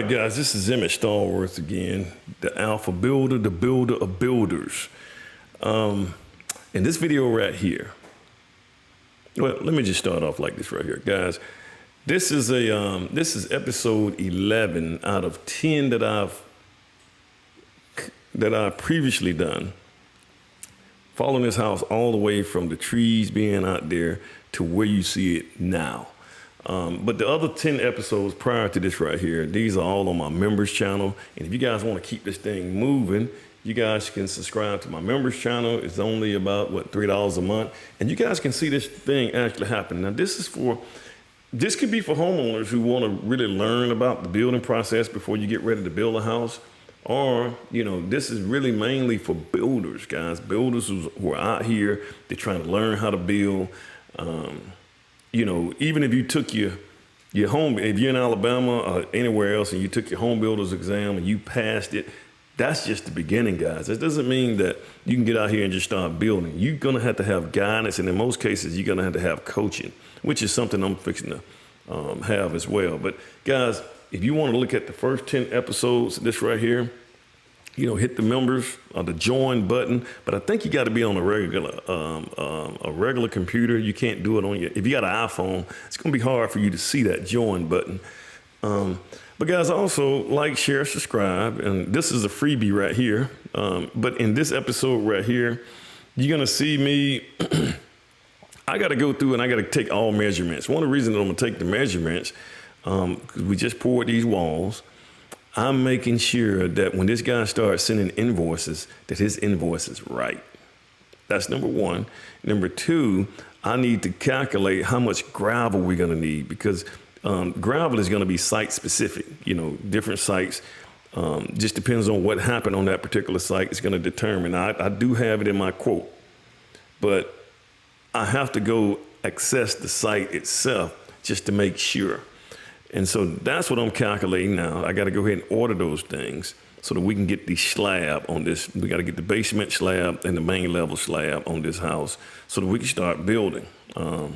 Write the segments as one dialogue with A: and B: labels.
A: right, guys, this is Emmett Stallworth again, the Alpha Builder, the builder of builders. In this video right here, well, let me just start off like this right here, guys. This is episode 11 out of 10 that I've previously done, following this house all the way from the trees being out there to where you see it now. But the other 10 episodes prior to this right here, these are all on my members channel. And if you guys want to keep this thing moving, you guys can subscribe to my members channel. It's only about, $3 a month. And you guys can see this thing actually happen. Now, this could be for homeowners who want to really learn about the building process before you get ready to build a house. Or, this is really mainly for builders, guys. Builders who are out here, they're trying to learn how to build. Even if you took your home, if you're in Alabama or anywhere else and you took your home builder's exam and you passed it, that's just the beginning, guys. It doesn't mean that you can get out here and just start building. You're going to have guidance, and in most cases, you're going to have coaching, which is something I'm fixing to have as well. But, guys, if you want to look at the first 10 episodes of this right here, hit the members or the join button. But I think you got to be on a regular computer. You can't do it on if you got an iPhone, it's going to be hard for you to see that join button. But guys, also like, share, subscribe. And this is a freebie right here. But in this episode right here, you're going to see me. I got to go through and I got to take all measurements. One of the reasons I'm going to take the measurements, because we just poured these walls. I'm making sure that when this guy starts sending invoices, that his invoice is right. That's number one. Number two, I need to calculate how much gravel we're going to need, because gravel is going to be site specific. Different sites, just depends on what happened on that particular site. It's going to determine. I do have it in my quote, but I have to go access the site itself just to make sure. And so that's what I'm calculating now. I got to go ahead and order those things so that we can get the slab on this. We got to get the basement slab and the main level slab on this house so that we can start building, so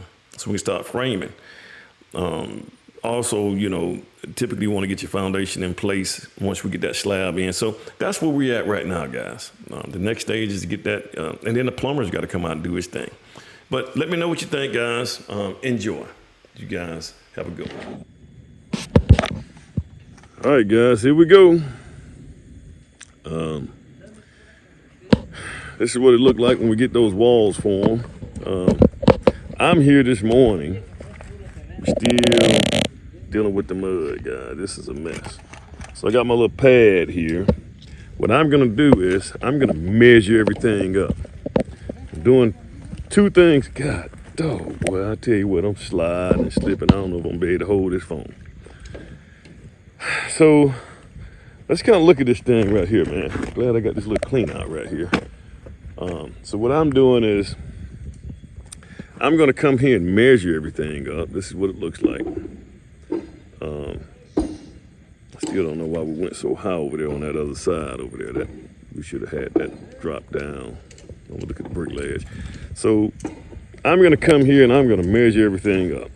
A: we can start framing. Also, typically you want to get your foundation in place once we get that slab in. So that's where we're at right now, guys. The next stage is to get that, and then the plumber's got to come out and do his thing. But let me know what you think, guys. Enjoy. You guys have a good one. All right, guys, here we go. This is what it looked like when we get those walls formed. I'm here this morning, still dealing with the mud, guys. This is a mess. So I got my little pad here. What I'm gonna do is I'm gonna measure everything up. I'm doing two things. God, dog, boy, I tell you what, I'm sliding and slipping. I don't know if I'm gonna be able to hold this phone. So let's kind of look at this thing right here, man. Glad I got this little clean out right here. So what I'm doing is I'm going to come here and measure everything up. This is what it looks like. I still don't know why we went so high over there on that other side over there. That we should have had that drop down. I'm gonna look at the brick ledge. So I'm going to come here and I'm going to measure everything up.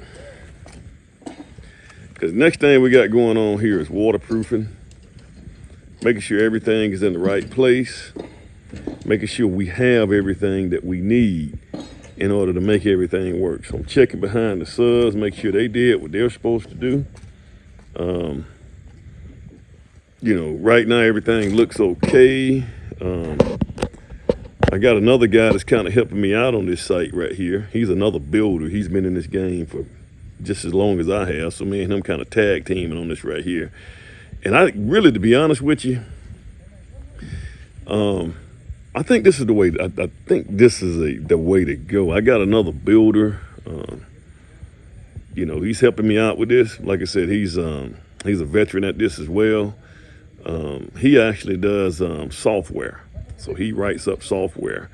A: Because next thing we got going on here is waterproofing, making sure everything is in the right place, making sure we have everything that we need in order to make everything work. So I'm checking behind the subs, make sure they did what they're supposed to do. Right now everything looks okay. I got another guy that's kind of helping me out on this site right here. He's another builder. He's been in this game for just as long as I have. So me and him kind of tag teaming on this right here. And I really, to be honest with you, I think this is the way, I think this is the way to go. I got another builder, he's helping me out with this. Like I said, he's a veteran at this as well. He actually does software. So he writes up software,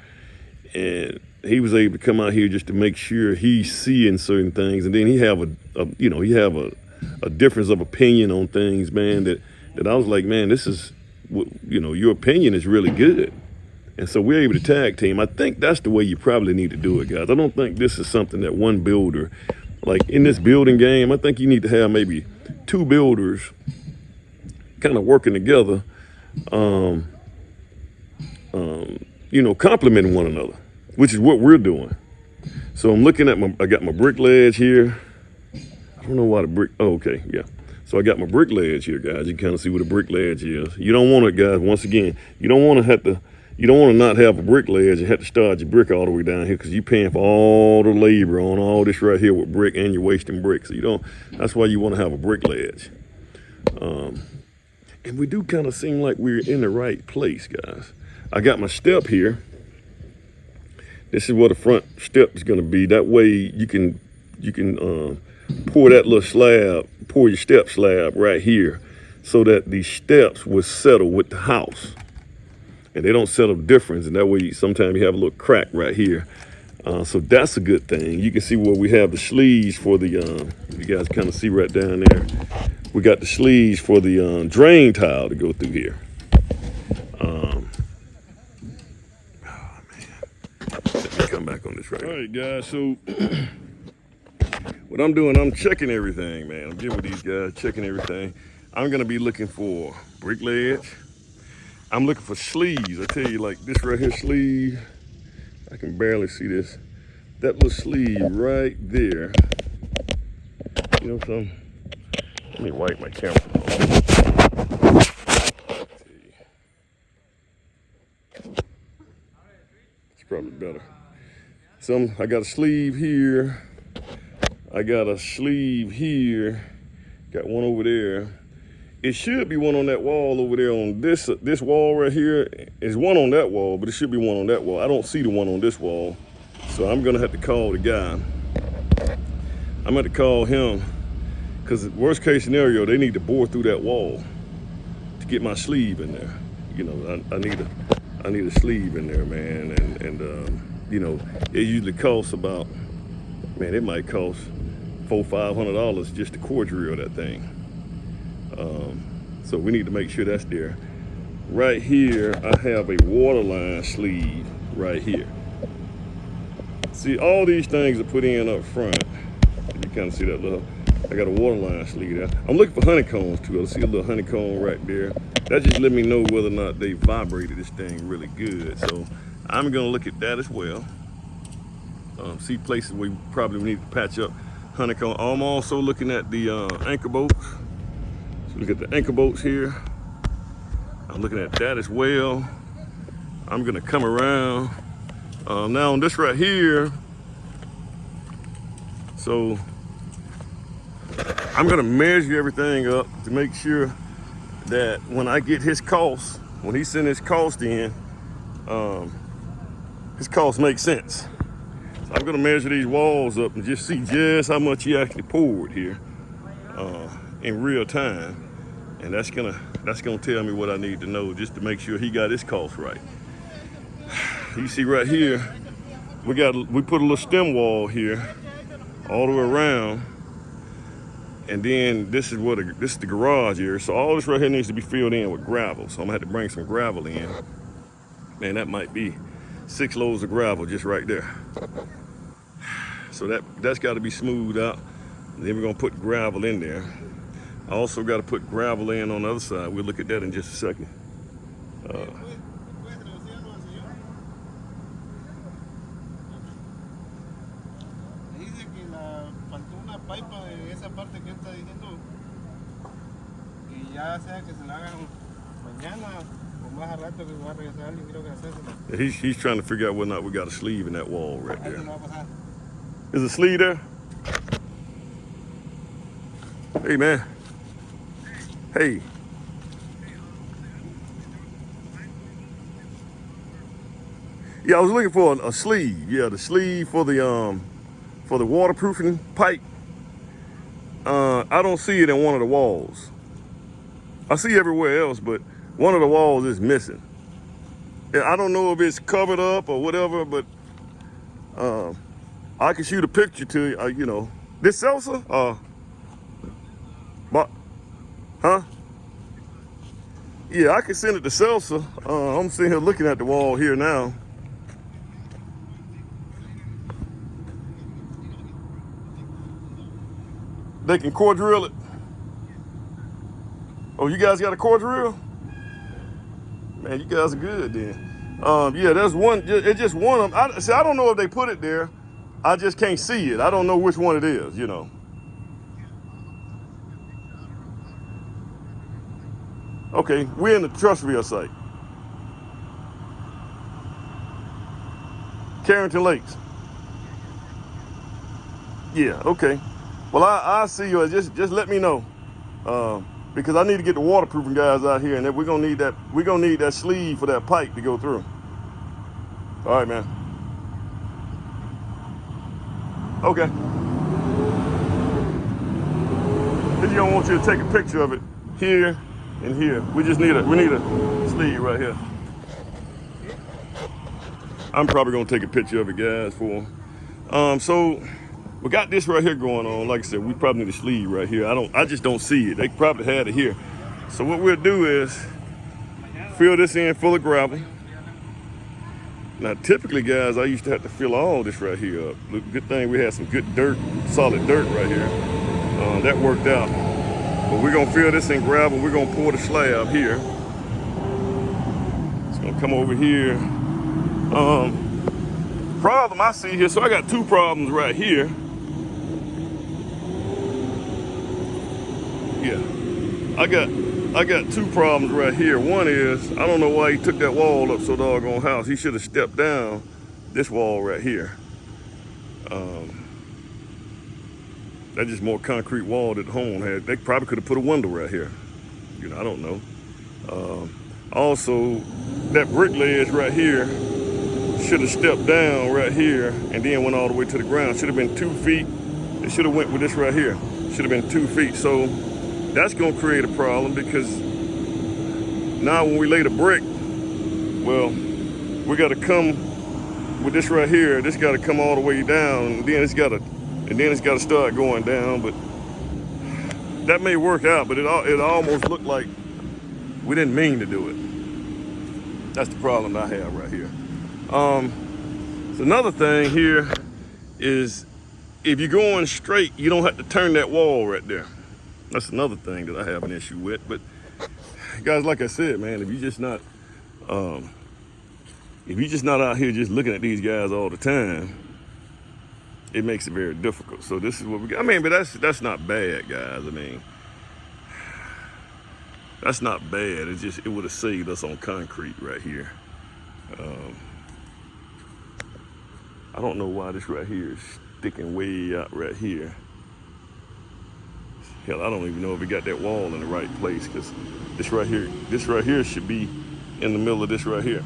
A: and he was able to come out here just to make sure he's seeing certain things. And then he have a difference of opinion on things, man, that I was like, man, this is, your opinion is really good. And so we're able to tag team. I think that's the way you probably need to do it, guys. I don't think this is something that one builder, like in this building game, I think you need to have maybe two builders kind of working together, you know, complementing one another, which is what we're doing. So I'm looking at I got my brick ledge here. I don't know why the brick, oh, okay, yeah. So I got my brick ledge here, guys. You can kind of see what a brick ledge is. You don't want it, guys, once again, you don't want to not have a brick ledge and have to start your brick all the way down here because you're paying for all the labor on all this right here with brick and you're wasting brick. So that's why you want to have a brick ledge. And we do kind of seem like we're in the right place, guys. I got my step here. This is what the front step is going to be. That way you can pour that little slab, pour your step slab right here so that the steps will settle with the house. And they don't settle difference. And that way sometimes you have a little crack right here. So that's a good thing. You can see where we have the sleeves for the, you guys kind of see right down there. We got the sleeves for the drain tile to go through here. Let me come back on this right now. All right, guys, so what I'm doing, I'm checking everything, man. I'm getting with these guys, checking everything. I'm gonna be looking for brick ledge. I'm looking for sleeves. I tell you, like this right here sleeve, I can barely see this. That little sleeve right there. You know something? Let me wipe my camera. It's probably better. I got a sleeve here. I got a sleeve here. Got one over there. It should be one on that wall over there on this wall right here. There's one on that wall, but it should be one on that wall. I don't see the one on this wall. So I'm gonna have to call the guy. I'm gonna have to call him because worst case scenario, they need to bore through that wall to get my sleeve in there. You know, I need a sleeve in there, man. And you know, it usually costs about, man, it might cost $400-500 just to core drill that thing. So we need to make sure that's there. Right here, I have a waterline sleeve right here. See, all these things are put in up front. You kind of see that little, I got a waterline sleeve there. I'm looking for honeycombs too. I see a little honeycomb right there. That just let me know whether or not they vibrated this thing really good. So I'm gonna look at that as well. See places we probably need to patch up honeycomb. I'm also looking at the anchor bolts. So look at the anchor bolts here. I'm looking at that as well. I'm gonna come around. Now on this right here, so I'm gonna measure everything up to make sure that when I get his cost, when he send his cost in, his cost makes sense. So I'm gonna measure these walls up and just see just how much he actually poured here in real time. And that's gonna tell me what I need to know just to make sure he got his cost right. You see right here, we put a little stem wall here all the way around, and then this is the garage here. So all this right here needs to be filled in with gravel. So I'm gonna have to bring some gravel in. Man, that might be 6 loads of gravel just right there. So that's got to be smoothed out. And then we're gonna put gravel in there. I also got to put gravel in on the other side. We'll look at that in just a second. He's trying to figure out whether or not we got a sleeve in that wall right there. Is a sleeve there? Hey, man. Hey. Yeah, I was looking for a sleeve. Yeah, the sleeve for the waterproofing pipe. I don't see it in one of the walls. I see everywhere else, but one of the walls is missing. I don't know if it's covered up or whatever, but I can shoot a picture to you. You know, this salsa, but, huh? Yeah, I can send it to Salsa. I'm sitting here looking at the wall here now. They can core drill it. Oh, you guys got a core drill? Man, you guys are good then. Yeah, there's one. It's just one of them. I don't know if they put it there. I just can't see it. I don't know which one it is, you know. Okay, we're in the Trustville site. Carrington Lakes. Yeah, okay. Well, I see you. Just let me know. Because I need to get the waterproofing guys out here, and then we're gonna need that. We're gonna need that sleeve for that pipe to go through. All right, man. Okay. Then you don't want you to take a picture of it here and here. We need a sleeve right here. I'm probably gonna take a picture of it, guys, for them. So we got this right here going on. Like I said, we probably need a sleeve right here. I just don't see it. They probably had it here. So what we'll do is fill this in full of gravel. Now, typically, guys, I used to have to fill all this right here up. Good thing we had some good dirt, solid dirt right here. That worked out. But we're gonna fill this in gravel. We're gonna pour the slab here. It's gonna come over here. Problem I see here, so I got two problems right here. Yeah, I got two problems right here. One is, I don't know why he took that wall up so doggone house. He should have stepped down this wall right here. That's just more concrete wall that the home had. They probably could have put a window right here. You know, I don't know. Also, that brick ledge right here should have stepped down right here and then went all the way to the ground. Should have been 2 feet. It should have went with this right here. Should have been 2 feet. So that's gonna create a problem, because now when we lay the brick, well, we gotta come with this right here. This gotta come all the way down, and then it's gotta start going down. But that may work out, but it almost looked like we didn't mean to do it. That's the problem I have right here. So another thing here is, if you're going straight, you don't have to turn that wall right there. That's another thing that I have an issue with. But guys, like I said, man, if you're just not out here just looking at these guys all the time, it makes it very difficult. So this is what we got. I mean, but that's not bad, guys. I mean, that's not bad. It would have saved us on concrete right here. I don't know why this right here is sticking way out right here. Hell, I don't even know if we got that wall in the right place, because this right here should be in the middle of this right here.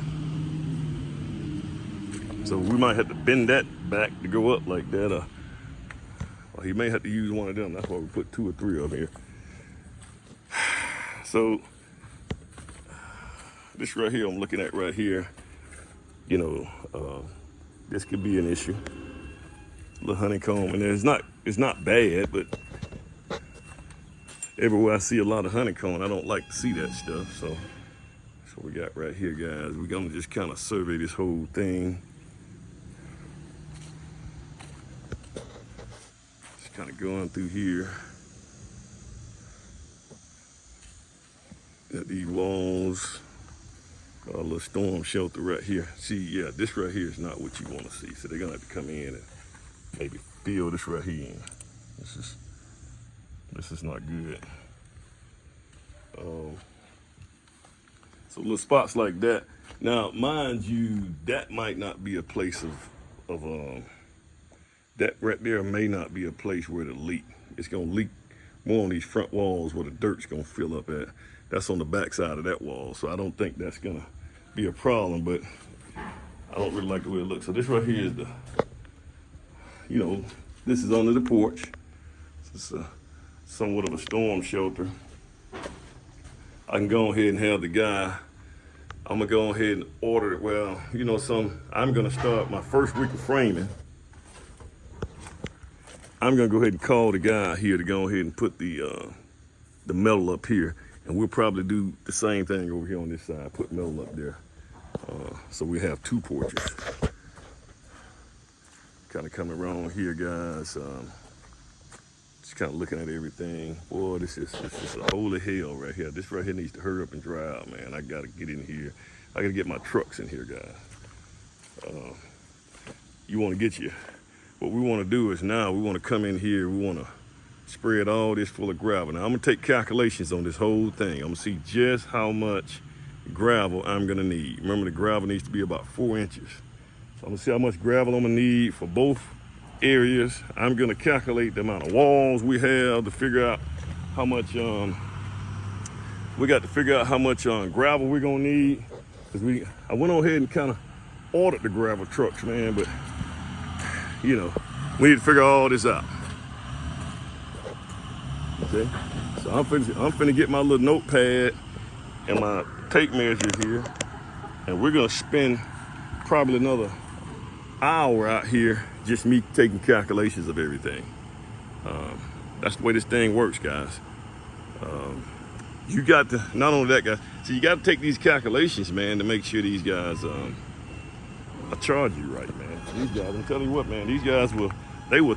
A: So we might have to bend that back to go up like that. Or he may have to use one of them. That's why we put 2 or 3 of them here. So this right here I'm looking at right here, you know, this could be an issue. A little honeycomb, and it's not bad, but everywhere I see a lot of honeycomb, I don't like to see that stuff. So that's what we got right here, guys. We're gonna just kind of survey this whole thing. Just kind of going through here. Got these walls. Got a little storm shelter right here. See, yeah, this right here is not what you want to see. So they're gonna have to come in and maybe fill this right here in. This is not good. So little spots like that. Now, mind you, that might not be a place of that right there may not be a place where it'll leak. It's gonna leak more on these front walls where the dirt's gonna fill up at. That's on the back side of that wall. So I don't think that's gonna be a problem, but I don't really like the way it looks. So this right here is this is under the porch. It's somewhat of a storm shelter. I can go ahead and have the guy, I'm gonna go ahead and order it. Well, I'm gonna start my first week of framing. I'm gonna go ahead and call the guy here to go ahead and put the metal up here. And we'll probably do the same thing over here on this side, put metal up there. So we have 2 porches. Kind of coming around here, guys. Just kind of looking at everything. Boy, this is a holy hell right here. This right here needs to hurry up and dry out, man. I gotta get in here. I gotta get my trucks in here, guys. You want to get your, what we want to do is now we want to come in here. We want to spread all this full of gravel. Now I'm gonna take calculations on this whole thing. I'm gonna see just how much gravel I'm gonna need. Remember, the gravel needs to be about 4 inches. So I'm gonna see how much gravel I'm gonna need for both areas. I'm gonna calculate the amount of walls we have to figure out how much we got to figure out how much gravel we're gonna need. Because I went on ahead and kind of ordered the gravel trucks, man, but you know, we need to figure all this out. Okay, so I'm finna get my little notepad and my tape measures here, and we're gonna spend probably another hour out here just me taking calculations of everything. That's the way this thing works, guys. You got to, not only that, guys, so you got to take these calculations, man, to make sure these guys charge you right, man. These guys, I'm telling you what, man, these guys will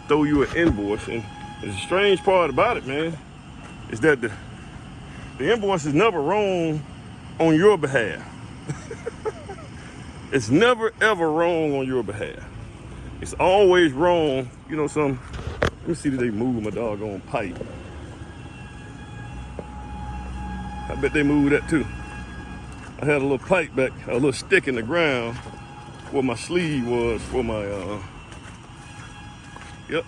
A: throw you an invoice. And the strange part about it, man, is that the invoice is never wrong on your behalf. It's never ever wrong on your behalf. It's always wrong. You know, let me see that they move my doggone pipe. I bet they moved that too. I had a little pipe back, a little stick in the ground where my sleeve was for my, yep,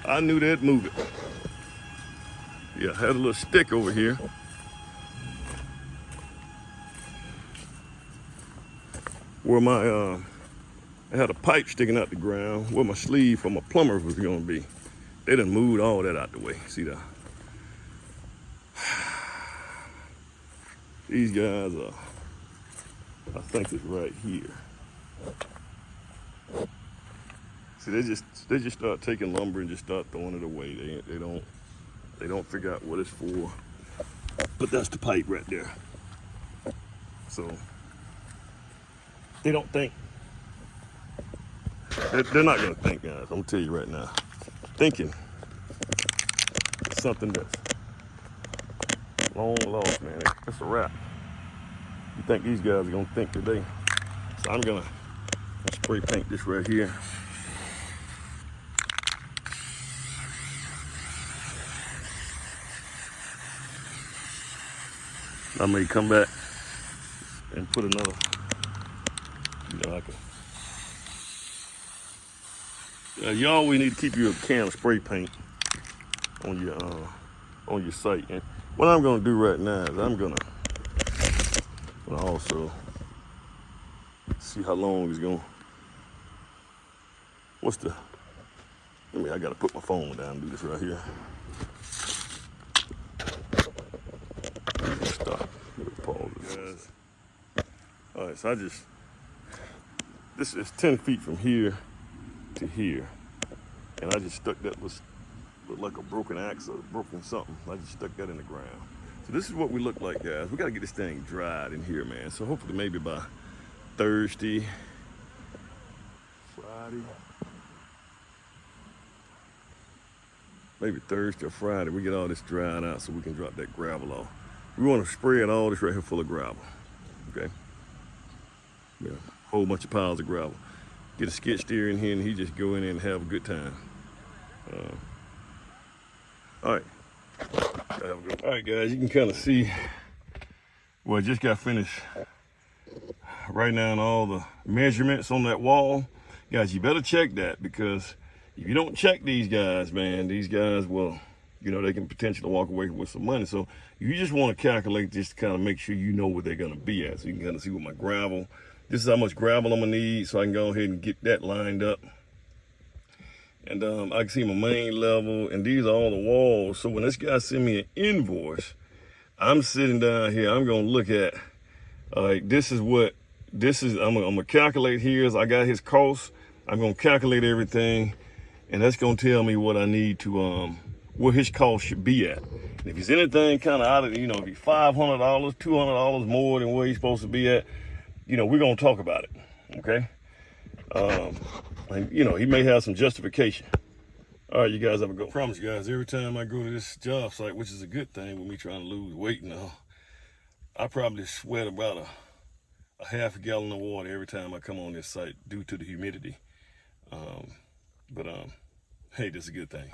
A: I knew they'd move it. Yeah, I had a little stick over here. Where my, I had a pipe sticking out the ground where my sleeve for my plumber was gonna be. They done moved all that out the way. See that? These guys are, I think it's right here. See, they just start taking lumber and just start throwing it away. They don't figure out what it's for. But that's the pipe right there. So they don't think. They're not gonna think, guys. I'm gonna tell you right now. Thinking is something that's long lost, man. That's a wrap. You think these guys are gonna think today? So I'm gonna spray paint this right here. I may come back and put another, you always need to keep your can of spray paint on your site. And what I'm gonna do right now is I'm gonna also see how long it's going. I gotta put my phone down and do this right here. Stop. Pause it, guys. All right, so this is 10 feet from here to here. And I just stuck that looked like a broken axe or broken something. I just stuck that in the ground. So this is what we look like, guys. We gotta get this thing dried in here, man. So hopefully maybe by Thursday, Friday, maybe Thursday or Friday, we get all this dried out so we can drop that gravel off. We want to spread all this right here full of gravel, okay? Yeah, a whole bunch of piles of gravel. Get a skid steer in here and he just go in there and have a good time. All right. All right, guys, you can kind of see, well, I just got finished writing down all the measurements on that wall. Guys, you better check that, because if you don't check these guys, man, these guys will, they can potentially walk away with some money. So you just want to calculate this to kind of make sure you know where they're going to be at. So you can kind of see what my gravel, this is how much gravel I'm going to need, so I can go ahead and get that lined up. And I can see my main level, and these are all the walls. So when this guy send me an invoice, I'm sitting down here, I'm gonna look at, all right, I'm gonna calculate here. I got his costs. I'm gonna calculate everything, and that's gonna tell me what I need to, where his cost should be at. And if it's anything kind of out of, if he's $500, $200 more than where he's supposed to be at, we're gonna talk about it, okay? And, he may have some justification. All right, you guys have a good. I promise you guys, every time I go to this job site, which is a good thing with me trying to lose weight now, I probably sweat about a half a gallon of water every time I come on this site due to the humidity. But hey, this is a good thing.